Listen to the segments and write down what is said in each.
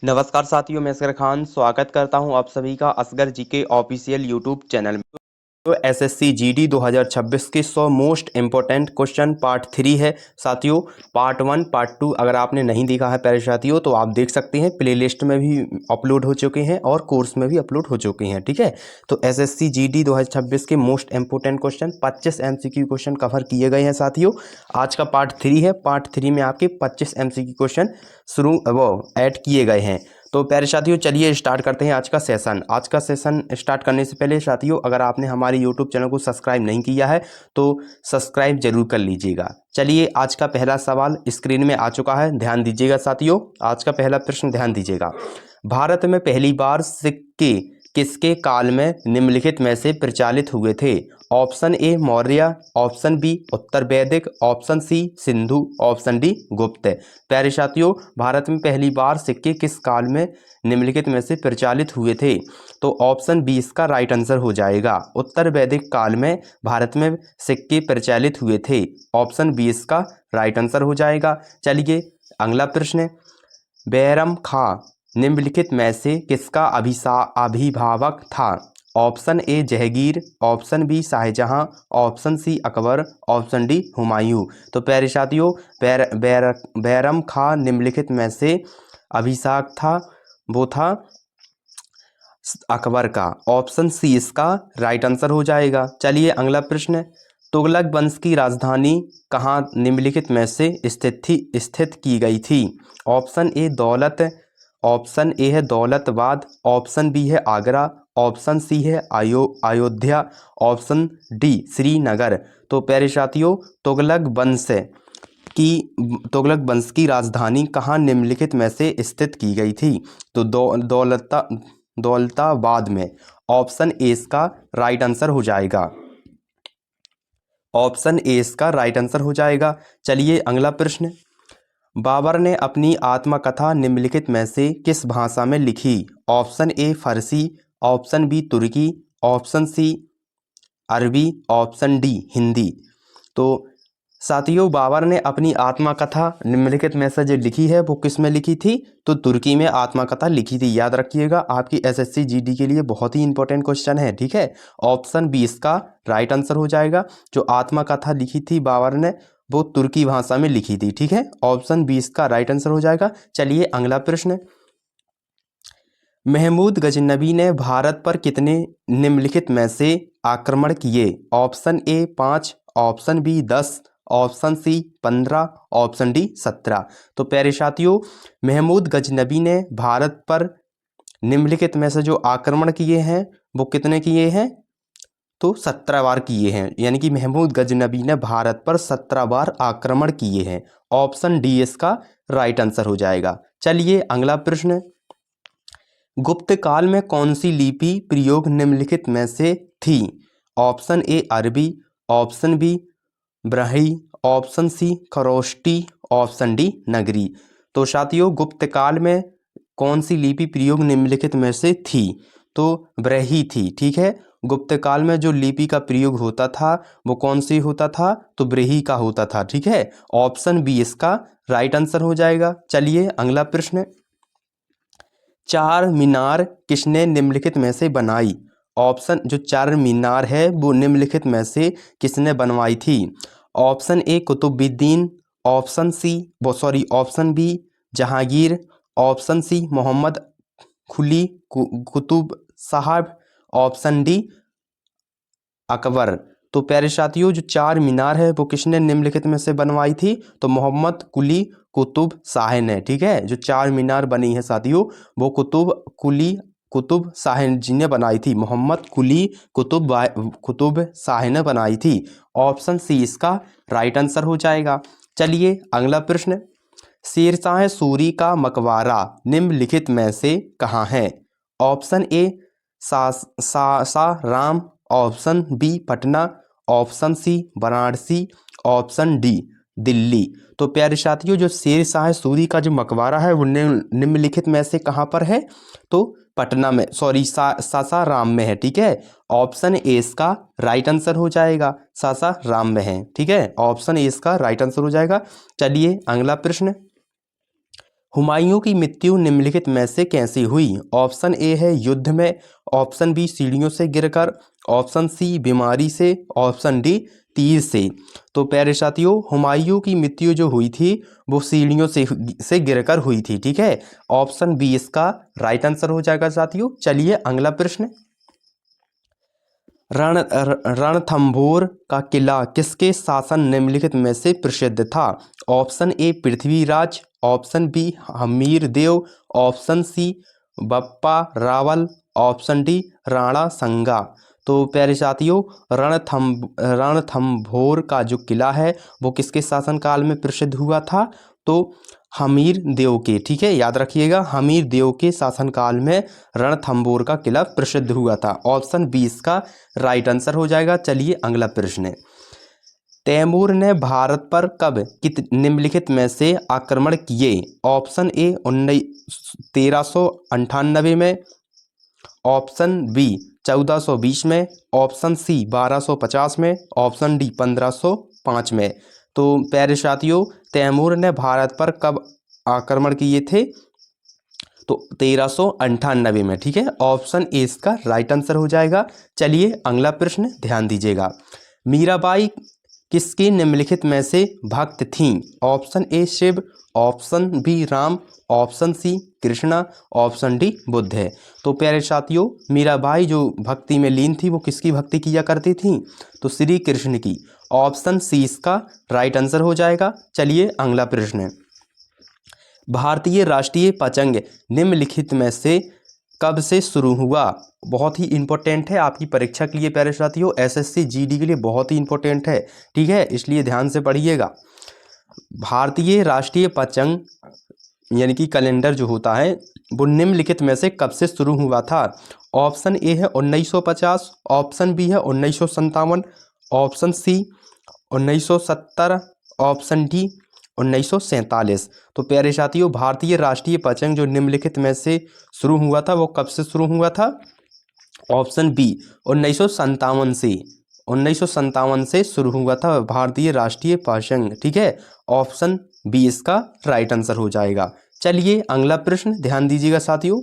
नमस्कार साथियों, मैं असगर खान स्वागत करता हूं आप सभी का Asghar GK official YouTube channel में। तो एसएससी जीडी 2026 के 100 मोस्ट इम्पोर्टेंट क्वेश्चन पार्ट 3 है साथियों। पार्ट 1 पार्ट 2 अगर आपने नहीं देखा है प्यारे साथियों तो आप देख सकते हैं, प्लेलिस्ट में भी अपलोड हो चुके हैं और कोर्स में भी अपलोड हो चुके हैं। ठीक है, तो एसएससी जीडी 2026 के most important question 25 MCQ question cover किए गए हैं साथियों। आज का पार्ट 3 है। पार्ट 3 में आपके 25 एमसीक्यू क्वेश्चन ऐड किए गए हैं। तो प्यारे साथियों चलिए स्टार्ट करते हैं आज का सेशन। आज का सेशन स्टार्ट करने से पहले साथियों, अगर आपने हमारे यूट्यूब चैनल को सब्सक्राइब नहीं किया है तो सब्सक्राइब जरूर कर लीजिएगा। चलिए आज का पहला सवाल स्क्रीन में आ चुका है, ध्यान दीजिएगा साथियों। आज का पहला प्रश्न ध्यान दीजिएगा। भारत में पहली बार सिक्के किसके काल में निम्नलिखित में से प्रचलित हुए थे? Option A Maurya, option B उत्तर वैदिक, option C Sindhu, option D Gupta. प्यारे साथियों, भारत में पहली बार सिक्के किस काल में निम्नलिखित में से प्रचलित हुए थे? तो ऑप्शन बी इसका राइट आंसर हो जाएगा। उत्तर वैदिक काल में भारत में सिक्के प्रचलित हुए थे। ऑप्शन बी इसका राइट आंसर हो जाएगा। चलिए अगला प्रश्न। बैरम खां निम्नलिखित में से किसका अभिभावक था? Option A Jahangir, option B Shahjahan, option C Akbar, option D Humayun. तो प्यारे साथियों, बैरम खां निम्नलिखित में से अभिषेक था, वो था अकबर का। ऑप्शन सी इसका राइट आंसर हो जाएगा। चलिए अगला प्रश्न। तुगलक वंश की राजधानी कहाँ निम्नलिखित में से स्थित की गई थी? ऑप्शन ए दौलत, ऑप्शन ए है दौलताबाद, ऑप्शन बी है आगरा, ऑप्शन सी है अयोध्या, ऑप्शन डी श्रीनगर। तो प्यारे साथियों, तुगलक वंश की राजधानी कहाँ निम्नलिखित में से स्थित की गई थी? तो दौलताबाद में। ऑप्शन ए इसका राइट आंसर हो जाएगा। ऑप्शन ए इसका राइट आंसर हो जाएगा। चलिए अगला प्रश्न। बाबर ने अपनी आत्मकथा निम्नलिखित में से किस भाषा में लिखी? Option A Farsi, option B Turki, option C Arabi, option D Hindi. तो साथियों, बाबर ने अपनी आत्मकथा निम्नलिखित में से जो लिखी है वो किस में लिखी थी? तो तुर्की में आत्मकथा लिखी थी। याद रखिएगा, आपकी एसएससी जीडी के लिए बहुत ही इंपॉर्टेंट क्वेश्चन है। ठीक है, ऑप्शन बी इसका राइट आंसर हो जाएगा। जो आत्मकथा लिखी थी बाबर ने वो तुर्की भाषा में लिखी थी। ठीक है, ऑप्शन बी इसका राइट आंसर हो जाएगा। चलिए अगला प्रश्न। महमूद गजनबी ने भारत पर कितने निम्नलिखित में से आक्रमण किए? Option A 5, option B 10, option C 15, option D 17। तो प्यारे साथियों, महमूद गजनबी ने भारत पर निम्नलिखित में से जो आक्रमण किए हैं वो कितने किए हैं? तो 17 बार किए हैं। यानी कि महमूद गजनबी ने भारत पर 17 बार आक्रमण किए हैं। ऑप्शन डी इसका राइट आंसर हो जाएगा। चलिए अगला प्रश्न। गुप्त काल में कौन सी लिपि प्रयोग निम्नलिखित में से थी? Option A Arabi, option B Brahmi, option C Kharosthi, option D Nagari. तो साथियों, गुप्त काल में कौन सी लिपि प्रयोग निम्नलिखित में से थी? तो ब्राह्मी थी। ठीक है, गुप्त काल में जो लिपि का प्रयोग होता था वो कौन सी होता था? तो ब्राह्मी का होता था। ठीक है, ऑप्शन बी इसका राइट आंसर हो जाएगा। चलिए अगला प्रश्न। चार मीनार किसने निम्नलिखित में से बनाई? ऑप्शन जो चार मीनार है वो निम्नलिखित में से किसने बनवाई थी? Option A Qutubuddin, option B Jahangir, option C Mohammad Qutub Sahab, option D Akbar. तो प्यारे साथियों, जो चार मीनार है वो किसने निम्नलिखित में से बनवाई थी? तो मोहम्मद कुली कुतुब शाह ने। ठीक है, जो चार मीनार बनी है साथियों वो कुतुब शाह जी ने बनाई थी। मोहम्मद कुली कुतुब शाह ने बनाई थी। ऑप्शन सी इसका राइट आंसर हो जाएगा। चलिए अगला प्रश्न। शेरशाह सूरी का मकबरा निम्नलिखित में से कहाँ है? Option A Sasaram, option B Patna, option C Varanasi, option D Delhi. तो प्यारे साथियों, जो शेरशाह सूरी का जो मकबरा है वो निम्नलिखित में से कहाँ पर है? तो पटना में, सासाराम में है। ठीक है, ऑप्शन ए इसका राइट आंसर हो जाएगा। सासाराम में है। ठीक है, ऑप्शन ए इसका राइट आंसर हो जाएगा। चलिए अगला प्रश्न। हुमायूं की मृत्यु निम्नलिखित में से कैसे हुई? ऑप्शन ए है युद्ध में, ऑप्शन बी सीढ़ियों से गिरकर, ऑप्शन सी बीमारी से, ऑप्शन डी तीर से। तो प्यारे साथियों, हुमायूं की मृत्यु जो हुई थी वो सीढ़ियों से गिरकर हुई थी। ठीक है, ऑप्शन बी इसका राइट आंसर हो जाएगा साथियों। चलिए अगला प्रश्न। रणथंभौर का किला किसके शासन निम्नलिखित में से प्रसिद्ध था? Option A Prithviraj, option B Hamir Dev, option C Bappa Rawal, option D Rana Sanga. तो प्यारे साथियों, रणथंभौर का जो किला है वो किसके शासनकाल में प्रसिद्ध हुआ था? तो हमीर देव के। ठीक है, याद रखिएगा, हमीर देव के शासनकाल में रणथंभौर का किला प्रसिद्ध हुआ था। ऑप्शन बी इसका राइट आंसर हो जाएगा। चलिए अगला प्रश्न है। तैमूर ने भारत पर कब निम्नलिखित में से आक्रमण किए? ऑप्शन ए 1398 में, ऑप्शन बी 1420 में, ऑप्शन सी 1250 में, ऑप्शन डी 1505 में। तो प्यारे साथियों, तैमूर ने भारत पर कब आक्रमण किए थे? तो 1398 में। ठीक है, ऑप्शन ए इसका राइट आंसर हो जाएगा। चलिए अगला प्रश्न ध्यान दीजिएगा। मीराबाई किसकी निम्नलिखित में से भक्त थीं? Option A Shiv, option B Ram, option C Krishna, option D Buddha है। तो प्यारे साथियों, मीराबाई जो भक्ति में लीन थी वो किसकी भक्ति किया करती थी? तो श्री कृष्ण की। ऑप्शन सी इसका राइट आंसर हो जाएगा। चलिए अगला प्रश्न। भारतीय राष्ट्रीय पतंग निम्नलिखित में से कब से शुरू हुआ? बहुत ही इंपॉर्टेंट है आपकी परीक्षा के लिए प्यारे साथियों, एसएससी जीडी के लिए बहुत ही इंपॉर्टेंट है। ठीक है, इसलिए ध्यान से पढ़िएगा। भारतीय राष्ट्रीय पतंग यानी कि कैलेंडर जो होता है वो निम्नलिखित में से कब से शुरू हुआ था? ऑप्शन ए है 1950, ऑप्शन बी है 1957, ऑप्शन सी 1970, ऑप्शन डी 1947। तो प्यारे साथियों, भारतीय राष्ट्रीय पतंग जो निम्नलिखित में से शुरू हुआ था वो कब से शुरू हुआ था? ऑप्शन बी 1957 से। 1957 से शुरू हुआ था भारतीय राष्ट्रीय पतंग। ठीक है, ऑप्शन बी इसका राइट आंसर हो जाएगा। चलिए अगला प्रश्न ध्यान दीजिएगा साथियों।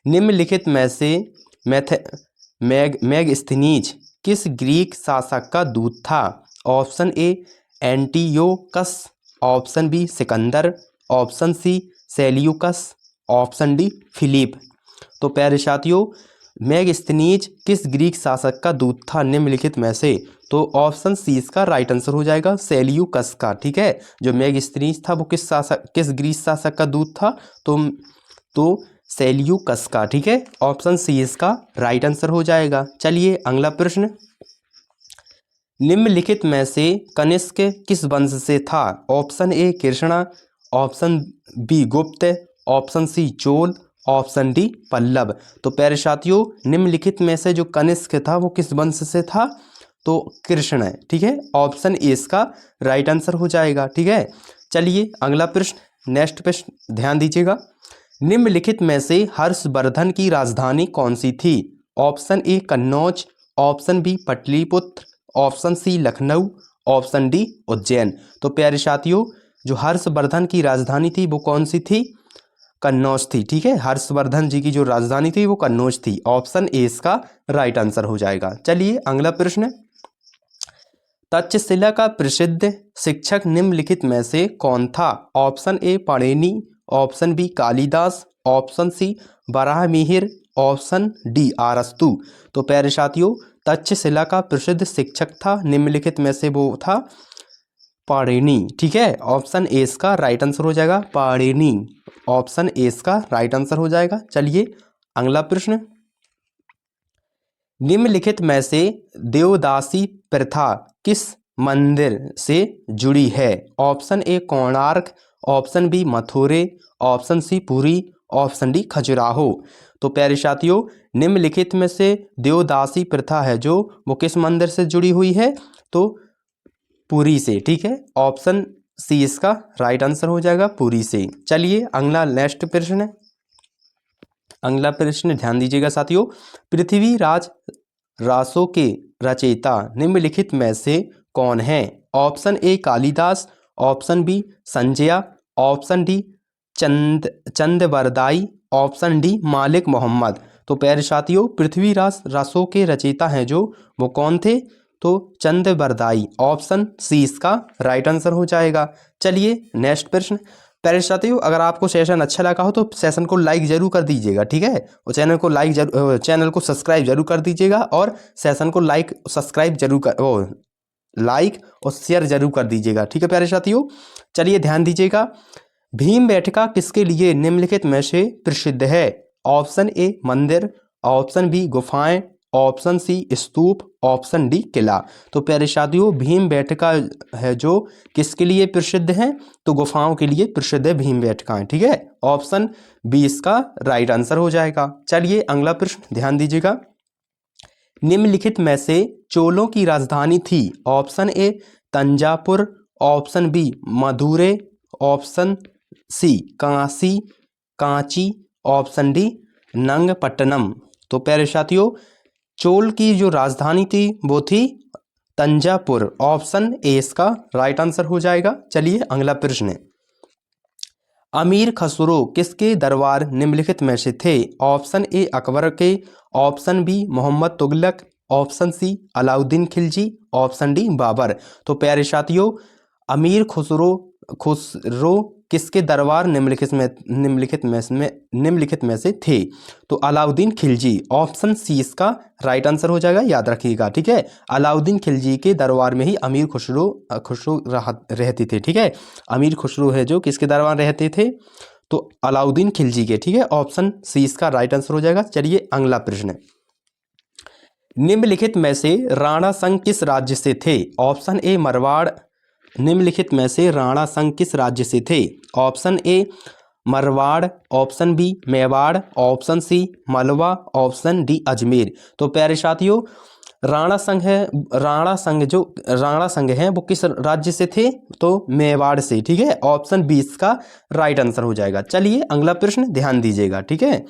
निम्नलिखित में से मेगस्थनीज किस ग्रीक शासक का दूत था? Option A Antiochus, option B Sikandar, option C Seleucus, option D Philip. तो प्यारे साथियों, मेगस्थनीज किस ग्रीक शासक का दूत था निम्नलिखित में से? तो ऑप्शन सी इसका राइट आंसर हो जाएगा, सेल्यूकस का। ठीक है, जो मेगस्थनीज था वो किस ग्रीक शासक का दूत था? तो सेल्यूकस का। ठीक है, ऑप्शन सी इसका राइट आंसर हो जाएगा। चलिए अगला प्रश्न। निम्नलिखित में से कनिष्क किस वंश से था? Option A Krishna, option B Gupta, option C Chola, option D Pallava. तो प्यारे साथियों, निम्नलिखित में से जो कनिष्क था वो किस वंश से था? तो कृष्ण है। ठीक है, ऑप्शन ए इसका राइट आंसर हो जाएगा। ठीक है, चलिए अगला प्रश्न, नेक्स्ट प्रश्न ध्यान दीजिएगा। निम्नलिखित में से हर्षवर्धन की राजधानी कौन सी थी? Option A Kannauj, option B Pataliputra, option C Lucknow, option D Ujjain. तो प्यारे साथियों, जो हर्षवर्धन की राजधानी थी वो कौन सी थी? कन्नौज थी। ठीक है, हर्षवर्धन जी की जो राजधानी थी वो कन्नौज थी। ऑप्शन ए इसका राइट आंसर हो जाएगा। चलिए अगला प्रश्न। तक्षशिला का प्रसिद्ध शिक्षक निम्नलिखित में से कौन था? Option A Panini, option B Kalidas, option C Varahamihira, option D Arastu. तो प्यारे साथियों, तक्षशिला का प्रसिद्ध शिक्षक था निम्नलिखित में से वो था पाणिनि। ठीक है, ऑप्शन ए इसका राइट आंसर हो जाएगा, पाणिनि। ऑप्शन ए इसका राइट आंसर हो जाएगा। चलिए अगला प्रश्न। निम्नलिखित में से देवदासी प्रथा किस मंदिर से जुड़ी है? Option A Konark, option B Mathura, option C Puri, option D Khajuraho. तो प्यारे साथियों, निम्नलिखित में से देवदासी प्रथा है जो वो किस मंदिर से जुड़ी हुई है? तो पुरी से। ठीक है, ऑप्शन सी इसका राइट आंसर हो जाएगा, पुरी से। चलिए अगला नेक्स्ट प्रश्न है। अगला प्रश्न ध्यान दीजिएगा साथियों। पृथ्वीराज रासों के रचयिता निम्नलिखित में से कौन है? Option A Kalidas, option B Sanjay, option D Chandbardai, option D Malik Mohammad. तो प्यारे साथियों, पृथ्वीराज रसो के रचयिता हैं जो, वो कौन थे? तो चंदबरदाई, ऑप्शन सी इसका राइट आंसर हो जाएगा। चलिए नेक्स्ट प्रश्न। प्यारे साथियों, अगर आपको सेशन अच्छा लगा हो तो सेशन को लाइक जरूर कर दीजिएगा, ठीक है, और चैनल को सब्सक्राइब जरूर कर दीजिएगा, और सेशन को लाइक और शेयर जरूर कर दीजिएगा, ठीक है प्यारे साथियों। चलिए ध्यान दीजिएगा, भीमबेटका किसके लिए निम्नलिखित में से प्रसिद्ध है? ऑप्शन ए मंदिर, ऑप्शन बी गुफाएं, ऑप्शन सी स्तूप, ऑप्शन डी किला। तो प्यारे साथियों, भीमबेटका है जो किसके लिए प्रसिद्ध है? तो गुफाओं के लिए प्रसिद्ध है भीमबेटका, ठीक है, ऑप्शन बी इसका राइट आंसर हो जाएगा। चलिए अगला प्रश्न ध्यान दीजिएगा, निम्नलिखित में से चोलों की राजधानी थी? Option A Thanjavur, option B Madurai, option C Kanchi, option D Nagapattinam. तो प्यारे साथियों, चोल की जो राजधानी थी वो थी तंजापुर, ऑप्शन ए इसका राइट आंसर हो जाएगा। चलिए अगला प्रश्न, अमीर खसरो किसके दरबार निम्नलिखित में से थे? ऑप्शन ए अकबर के, option B Mohammad Tughlaq, option C Alauddin Khilji, option D Babur. तो प्यारे साथियों, अमीर खुसरो किसके दरबार निम्नलिखित में से थे? तो अलाउद्दीन खिलजी, ऑप्शन सी इसका राइट आंसर हो जाएगा, याद रखिएगा, ठीक है। अलाउद्दीन खिलजी के दरबार में ही अमीर खुसरो रहते थे, ठीक है। अमीर खुसरो है जो किसके दरबार रहते थे? तो अलाउद्दीन खिलजी के, ठीक है, ऑप्शन सी इसका राइट आंसर हो जाएगा। चलिए अगला प्रश्न, निम्नलिखित में से राणा संघ किस राज्य से थे? ऑप्शन ए मारवाड़, निम्नलिखित में से राणा संघ किस राज्य से थे? Option A Marwar, option B Mewar, option C Malwa, option D Ajmer. तो प्यारे साथियों, राणा संघ है वो किस राज्य से थे? तो मेवाड़ से, ठीक है, ऑप्शन बी इसका राइट आंसर हो जाएगा। चलिए अगला प्रश्न ध्यान दीजिएगा, ठीक है,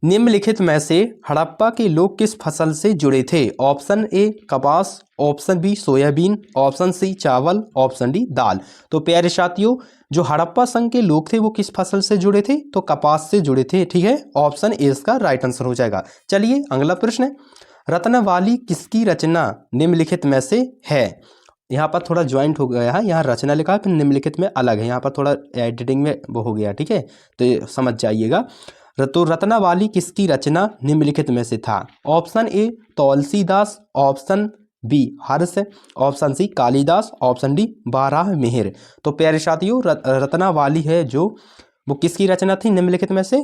निम्नलिखित में से हड़प्पा के लोग किस फसल से जुड़े थे? ऑप्शन ए कपास, option B soybean, option C चावल, ऑप्शन डी दाल। तो प्यारे साथियों, जो हड़प्पा संघ के लोग थे वो किस फसल से जुड़े थे? तो कपास से जुड़े थे, ठीक है, ऑप्शन ए इसका राइट आंसर हो जाएगा। चलिए अगला प्रश्न, रत्नावली किसकी रचना निम्नलिखित में से है? यहाँ पर थोड़ा ज्वाइंट हो गया है, यहाँ रचना लिखा है, फिर निम्नलिखित में अलग है, यहाँ पर थोड़ा एडिटिंग में वो हो गया, ठीक है, तो ये समझ जाइएगा। तो रत्नावली किसकी रचना निम्नलिखित में से था? Option A Tulsidas, option B Harsha, option C Kalidas, option D Varahamihira. तो प्यारे साथियों, रत्नावली है जो वो किसकी रचना थी निम्नलिखित में से?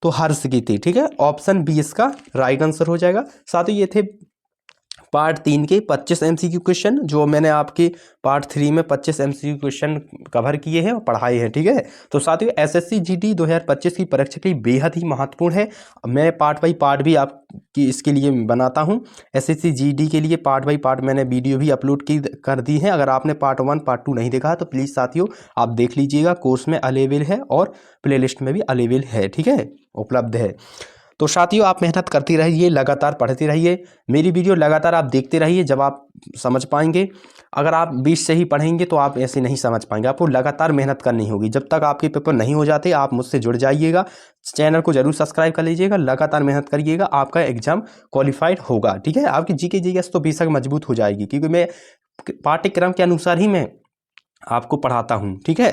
तो हर्ष की थी, ठीक है, ऑप्शन बी इसका राइट आंसर हो जाएगा। साथियों, ये थे पार्ट 3 के 25 MCQ क्वेश्चन, जो मैंने आपके पार्ट 3 में 25 MCQ क्वेश्चन कवर किए हैं और पढ़ाए हैं, ठीक है। तो साथियों, SSC GD 2025 की परीक्षा के लिए बेहद ही महत्वपूर्ण है। मैं पार्ट बाई पार्ट भी आपकी इसके लिए बनाता हूं। SSC GD के लिए पार्ट बाई पार्ट मैंने वीडियो भी अपलोड कर दी है। अगर आपने पार्ट 1 पार्ट 2 नहीं देखा है तो प्लीज़ साथियों आप देख लीजिएगा, कोर्स में अवेलेबल है और प्लेलिस्ट में भी अवेलेबल है, ठीक है, उपलब्ध है। तो साथियों, आप मेहनत करती रहिए, लगातार पढ़ते रहिए, मेरी वीडियो लगातार आप देखते रहिए, जब आप समझ पाएंगे। अगर आप बीच से ही पढ़ेंगे तो आप ऐसे नहीं समझ पाएंगे, आपको लगातार मेहनत करनी होगी। जब तक आपके पेपर नहीं हो जाते आप मुझसे जुड़ जाइएगा, चैनल को जरूर सब्सक्राइब कर लीजिएगा, लगातार मेहनत करिएगा, आपका एग्जाम क्वालिफाइड होगा, ठीक है। आपकी GK GS तो बेशक मजबूत हो जाएगी, क्योंकि मैं पाठ्यक्रम के अनुसार ही मैं आपको पढ़ाता हूँ, ठीक है।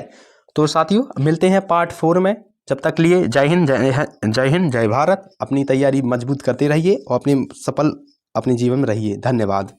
तो साथियों, मिलते हैं पार्ट 4 में। जब तक लिए जय हिंद, जय भारत। अपनी तैयारी मजबूत करते रहिए और अपने जीवन में रहिए। धन्यवाद।